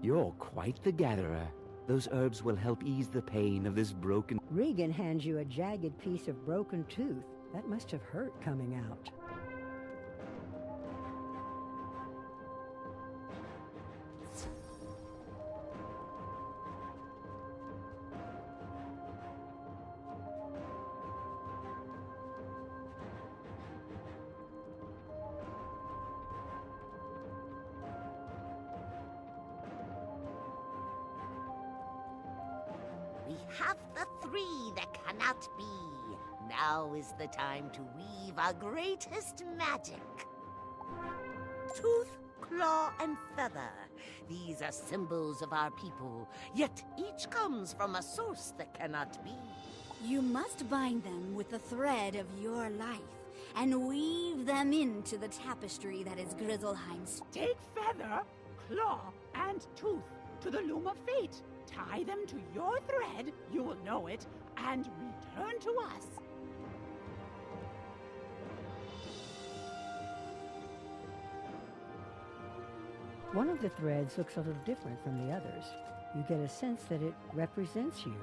You're quite the gatherer. Those herbs will help ease the pain of this broken... Regan hands you a jagged piece of broken tooth. That must have hurt coming out. We have the three that cannot be. Now is the time to weave our greatest magic. Tooth, claw, and feather. These are symbols of our people, yet each comes from a source that cannot be. You must bind them with the thread of your life and weave them into the tapestry that is Grizzleheim's. Take feather, claw, and tooth to the loom of fate. Tie them to your thread, you will know it, and return to us. One of the threads looks a little different from the others. You get a sense that it represents you.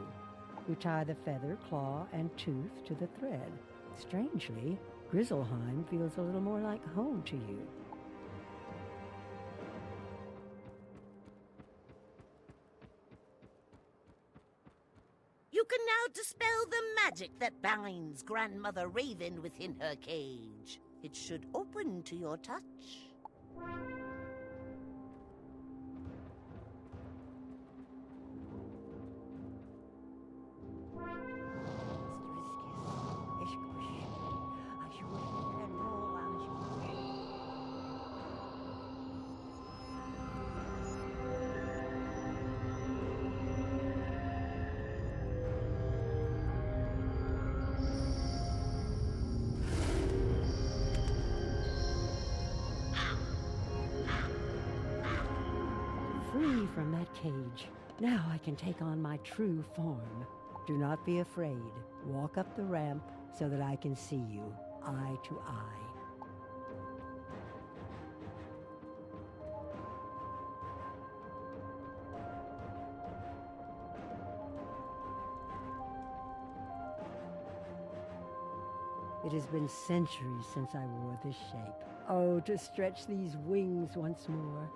You tie the feather, claw, and tooth to the thread. Strangely, Grizzleheim feels a little more like home to you. You can now dispel the magic that binds Grandmother Raven within her cage. It should open to your touch. Free from that cage. Now I can take on my true form. Do not be afraid. Walk up the ramp so that I can see you, eye to eye. It has been centuries since I wore this shape. Oh, to stretch these wings once more.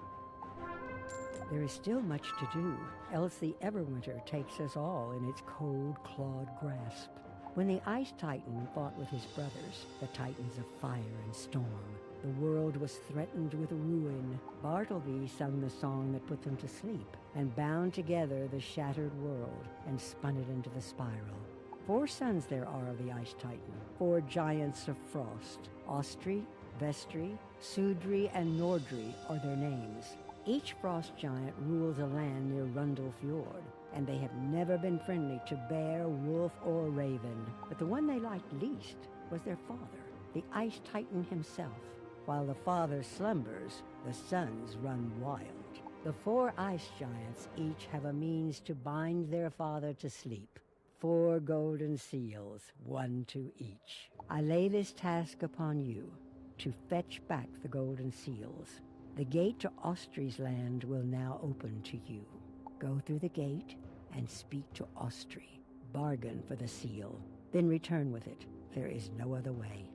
There is still much to do, else the Everwinter takes us all in its cold, clawed grasp. When the Ice Titan fought with his brothers, the Titans of Fire and Storm, the world was threatened with ruin. Bartleby sung the song that put them to sleep, and bound together the shattered world, and spun it into the spiral. 4 sons there are of the Ice Titan, 4 giants of frost. Austri, Vestri, Sudri, and Nordri are their names. Each frost giant rules a land near Rundle Fjord, and they have never been friendly to bear, wolf, or raven. But the one they liked least was their father, the Ice Titan himself. While the father slumbers, the sons run wild. The 4 ice giants each have a means to bind their father to sleep. 4 golden seals, 1 to each. I lay this task upon you, to fetch back the golden seals. The gate to Austri's land will now open to you. Go through the gate and speak to Austri. Bargain for the seal, then return with it. There is no other way.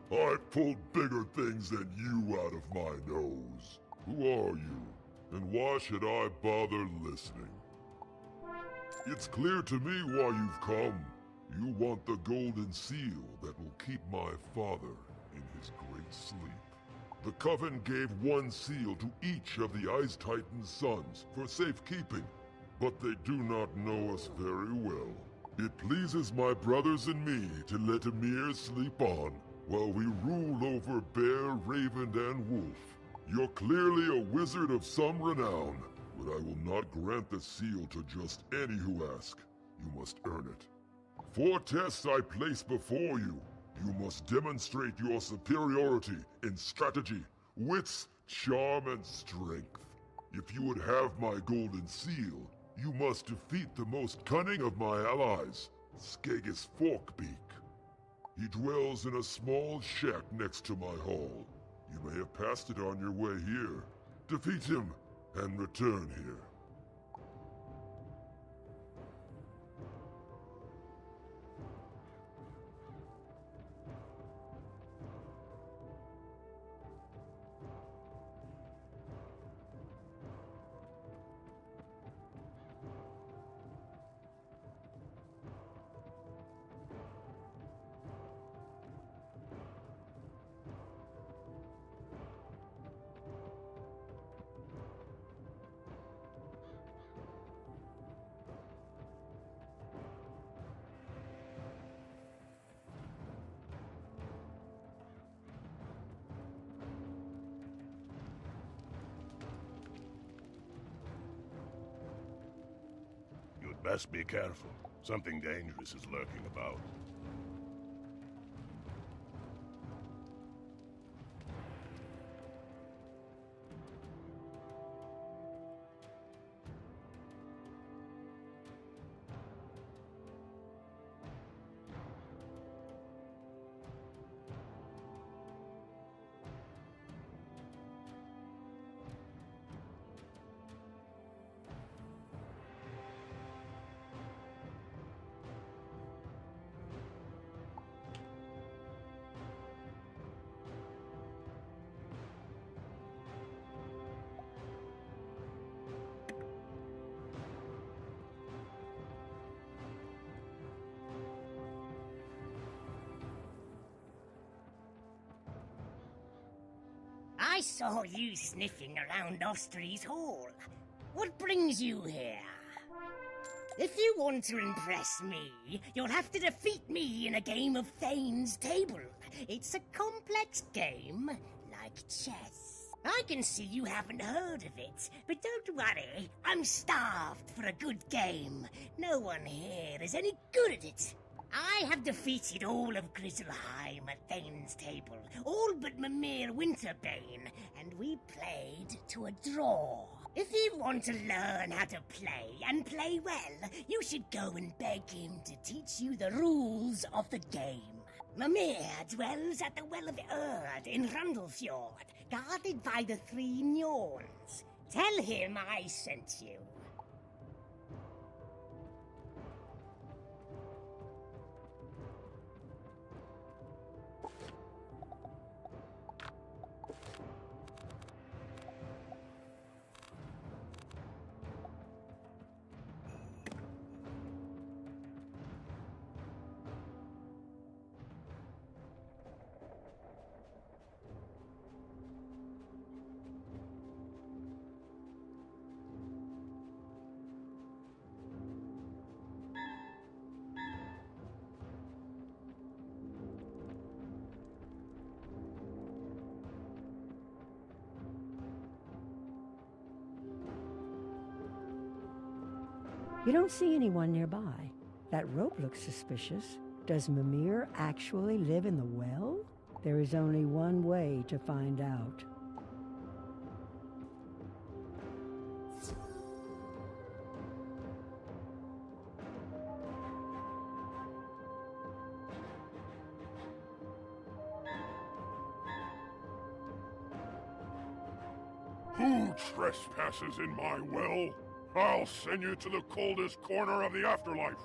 I've pulled bigger things than you out of my nose. Who are you? And why should I bother listening? It's clear to me why you've come. You want the golden seal that will keep my father in his great sleep. The Coven gave one seal to each of the Ice Titan's sons for safekeeping, but they do not know us very well. It pleases my brothers and me to let Ymir sleep on while we rule over Bear, Raven, and Wolf. You're clearly a wizard of some renown, but I will not grant the seal to just any who ask. You must earn it. 4 tests I place before you. You must demonstrate your superiority in strategy, wits, charm, and strength. If you would have my golden seal, you must defeat the most cunning of my allies, Skagus Forkbeak. He dwells in a small shack next to my hall. You may have passed it on your way here. Defeat him and return here. You'd best be careful. Something dangerous is lurking about. I saw you sniffing around Ostry's Hall. What brings you here? If you want to impress me, you'll have to defeat me in a game of Thane's Table. It's a complex game, like chess. I can see you haven't heard of it, but don't worry, I'm starved for a good game. No one here is any good at it. I have defeated all of Grizzleheim at Thane's Table, all but Mimir Winterbane, and we played to a draw. If you want to learn how to play, and play well, you should go and beg him to teach you the rules of the game. Mimir dwells at the Well of Erd in Rundlefjord, guarded by the 3 Njorns. Tell him I sent you. You don't see anyone nearby. That rope looks suspicious. Does Mimir actually live in the well? There is only one way to find out. Who trespasses in my well? I'll send you to the coldest corner of the afterlife.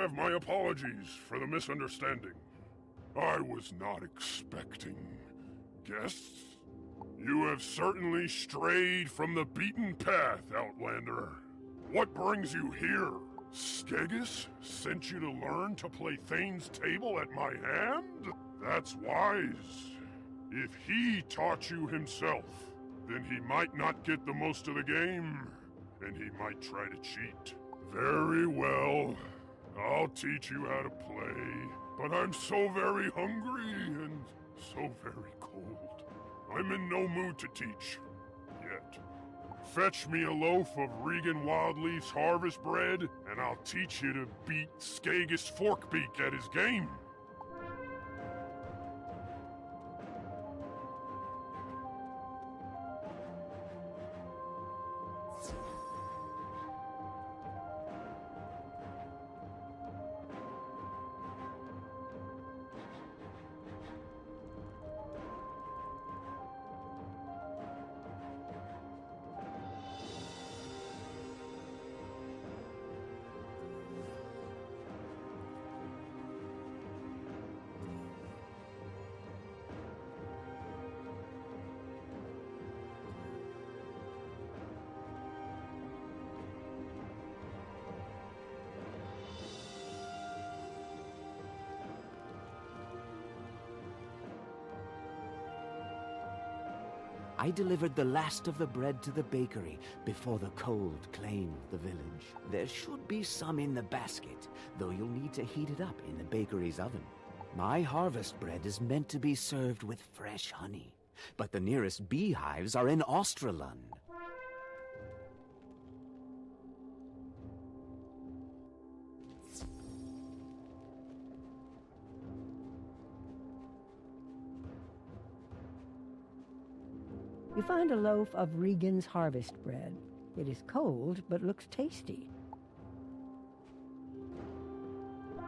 have my apologies for the misunderstanding. I was not expecting guests. You have certainly strayed from the beaten path, Outlander. What brings you here? Skeggis sent you to learn to play Thane's table at my hand? That's wise. If he taught you himself, then he might not get the most of the game, and he might try to cheat. Very well. I'll teach you how to play, but I'm so very hungry and so very cold. I'm in no mood to teach. Yet. Fetch me a loaf of Regan Wildleaf's harvest bread, and I'll teach you to beat Skeggis Forkbeak at his game. I delivered the last of the bread to the bakery before the cold claimed the village. There should be some in the basket, though you'll need to heat it up in the bakery's oven. My harvest bread is meant to be served with fresh honey, but the nearest beehives are in Australund. You find a loaf of Regan's harvest bread. It is cold, but looks tasty.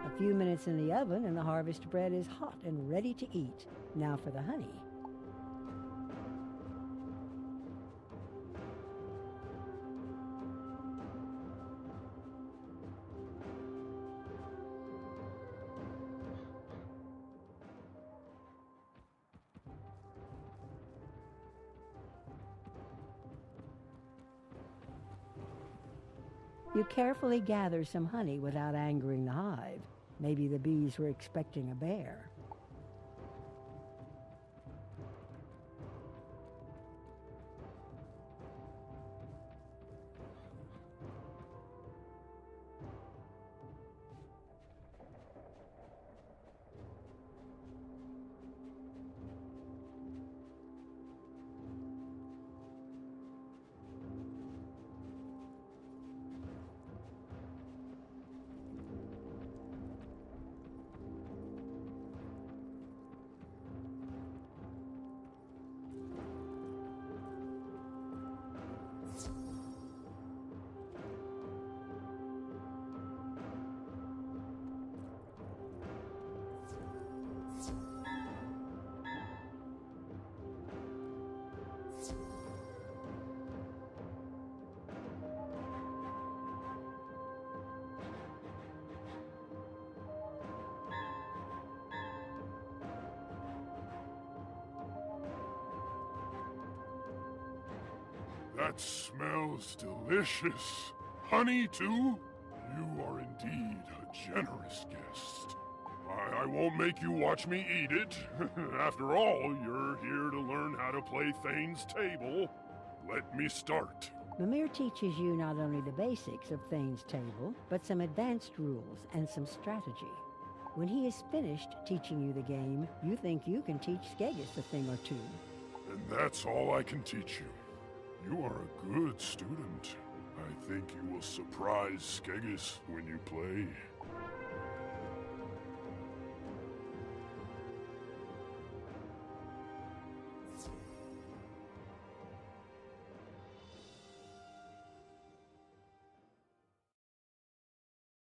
A few minutes in the oven and the harvest bread is hot and ready to eat. Now for the honey. You carefully gather some honey without angering the hive. Maybe the bees were expecting a bear. That smells delicious. Honey, too? You are indeed a generous guest. I won't make you watch me eat it. After all, you're here to learn how to play Thane's table. Let me start. Mimir teaches you not only the basics of Thane's table, but some advanced rules and some strategy. When he is finished teaching you the game, you think you can teach Skeggis a thing or two. And that's all I can teach you. You are a good student. I think you will surprise Skeggis when you play.